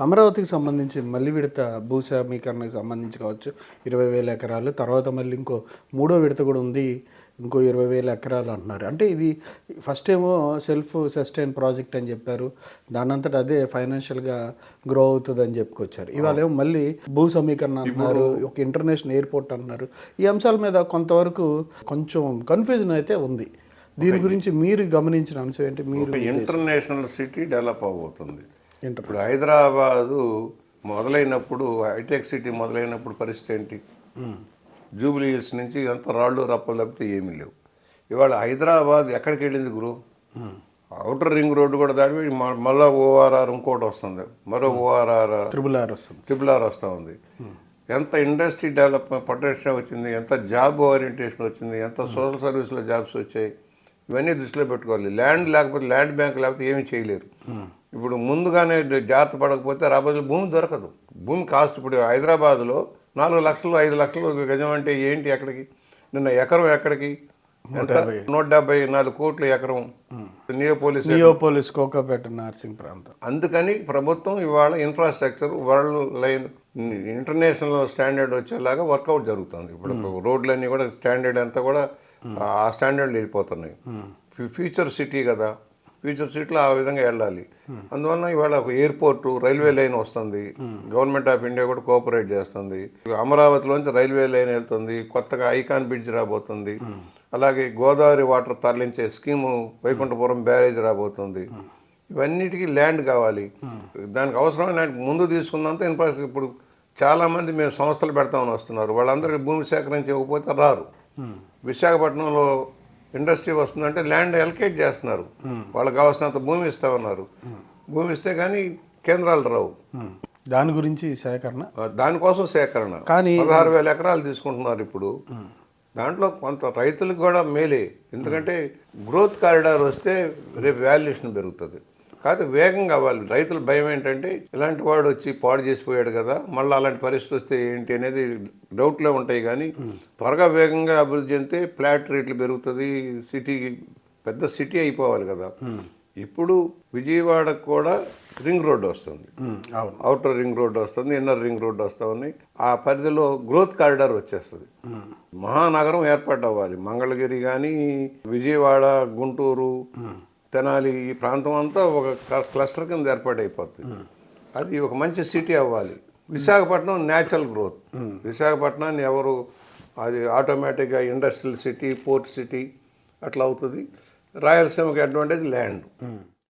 అమరావతికి సంబంధించి మళ్ళీ విడత భూసేమీకరణకు సంబంధించి కావచ్చు 20,000 ఎకరాలు, తర్వాత మళ్ళీ ఇంకో మూడో విడత కూడా ఉంది, ఇంకో 20,000 ఎకరాలు అంటున్నారు. అంటే ఇది ఫస్ట్ ఏమో సెల్ఫ్ సస్టైన్ ప్రాజెక్ట్ అని చెప్పారు, దానంతట అదే ఫైనాన్షియల్గా గ్రో అవుతుంది అని చెప్పుకొచ్చారు. ఇవాళ ఏమో మళ్ళీ భూ సమీకరణ అంటున్నారు, ఒక ఇంటర్నేషనల్ ఎయిర్పోర్ట్ అంటున్నారు. ఈ అంశాల మీద కొంతవరకు కొంచెం కన్ఫ్యూజన్ అయితే ఉంది. దీని గురించి మీరు గమనించిన అంశం ఏంటి? మీరు ఇంటర్నేషనల్ సిటీ డెవలప్ అవబోతుంది. ఇప్పుడు హైదరాబాదు మొదలైనప్పుడు, హైటెక్ సిటీ మొదలైనప్పుడు పరిస్థితి ఏంటి? జూబ్లీ హిల్స్ నుంచి అంత రాళ్ళు రప్పలు తప్పితే ఏమీ లేవు. ఇవాళ హైదరాబాద్ ఎక్కడికి వెళ్ళింది గురు? అవుటర్ రింగ్ రోడ్డు కూడా దాటి మళ్ళీ ఓఆర్ఆర్ ఇంకోటి వస్తుంది, మరో ఓఆర్ఆర్ ట్రిపుల్ ఆర్ వస్తూ ఉంది. ఎంత ఇండస్ట్రీ డెవలప్మెంట్ పొటెన్షియల్ వచ్చింది, ఎంత జాబ్ ఓరియంటేషన్ వచ్చింది, ఎంత సోషల్ సర్వీస్లో జాబ్స్ వచ్చాయి, ఇవన్నీ దృష్టిలో పెట్టుకోవాలి. ల్యాండ్ లేకపోతే, ల్యాండ్ బ్యాంక్ లేకపోతే ఏమీ చేయలేరు. ఇప్పుడు ముందుగానే జాగ్రత్త పడకపోతే రాబోయే భూమి దొరకదు. భూమి కాస్ట్ ఇప్పుడు హైదరాబాద్లో 4 లక్షలు 5 లక్షలు గజం అంటే ఏంటి? ఎక్కడికి? నిన్న ఎకరం ఎక్కడికి? 174 కోట్ల ఎకరం నియోపోలిస్ కోకాపేట నర్సింగ్ ప్రాంతం. అందుకని ప్రభుత్వం ఇవాళ infrastructure world line international standard వచ్చేలాగా వర్కౌట్ జరుగుతుంది. ఇప్పుడు రోడ్లన్నీ కూడా స్టాండర్డ్ అంతా కూడా ఆ స్టాండర్డ్లు వెళ్ళిపోతున్నాయి. ఫ్యూచర్ సిటీ కదా, ఫ్యూచర్ సిటీలో ఆ విధంగా వెళ్ళాలి. అందువల్ల ఇవాళ ఒక ఎయిర్పోర్టు, రైల్వే లైన్ వస్తుంది, గవర్నమెంట్ ఆఫ్ ఇండియా కూడా కోఆపరేట్ చేస్తుంది. అమరావతిలోంచి రైల్వే లైన్ వెళ్తుంది, కొత్తగా ఐకాన్ బ్రిడ్జ్ రాబోతుంది, అలాగే గోదావరి వాటర్ తరలించే స్కీము వైకుంఠపురం బ్యారేజ్ రాబోతుంది. ఇవన్నిటికీ ల్యాండ్ కావాలి. దానికి అవసరమైన ముందు తీసుకుందంతా ఇన్ఫ్రాస్ట్రక్చర్. ఇప్పుడు చాలామంది మేము సంస్థలు పెడతామని వస్తున్నారు, వాళ్ళందరికీ భూమి సేకరించి ఇవ్వకపోతే రారు. విశాఖపట్నంలో ఇండస్ట్రీ వస్తుందంటే ల్యాండ్ ఎలకేట్ చేస్తున్నారు, వాళ్ళకి కావాల్సినంత భూమి ఇస్తామన్నారు. భూమి ఇస్తే కానీ కేంద్రాలు రావు. దాని గురించి సేకరణ, దానికోసం సేకరణ కానీ 16,000 ఎకరాలు తీసుకుంటున్నారు ఇప్పుడు. దాంట్లో కొంత రైతులకు కూడా మేలే, ఎందుకంటే గ్రోత్ కారిడార్ వస్తే రేపు వాల్యుయేషన్ పెరుగుతుంది. కాదు వేగం కావాలి. రైతుల భయం ఏంటంటే ఇలాంటి వాడు వచ్చి పాడు చేసిపోయాడు కదా, మళ్ళీ అలాంటి పరిస్థితి వస్తే ఏంటి అనేది డౌట్లో ఉంటాయి. కానీ త్వరగా వేగంగా అభివృద్ధి చెందితే ఫ్లాట్ రేట్లు పెరుగుతుంది, సిటీ పెద్ద సిటీ అయిపోవాలి కదా. ఇప్పుడు విజయవాడకు కూడా రింగ్ రోడ్డు వస్తుంది, అవుటర్ రింగ్ రోడ్డు వస్తుంది, ఇన్నర్ రింగ్ రోడ్డు వస్తూ ఉన్నాయి. ఆ పరిధిలో గ్రోత్ కారిడార్ వచ్చేస్తుంది. మహానగరం ఏర్పాటు అవ్వాలి. మంగళగిరి కానీ, విజయవాడ, గుంటూరు, తెనాలి, ఈ ప్రాంతం అంతా ఒక క్లస్టర్ కింద ఏర్పాటైపోతుంది. అది ఒక మంచి సిటీ అవ్వాలి. Visakhapatnam natural growth. విశాఖపట్నాన్ని ఎవరు, అది ఆటోమేటిక్గా ఇండస్ట్రియల్ సిటీ, పోర్ట్ సిటీ అట్లా అవుతుంది. రాయలసీమకి అడ్వాంటేజ్ ల్యాండ్.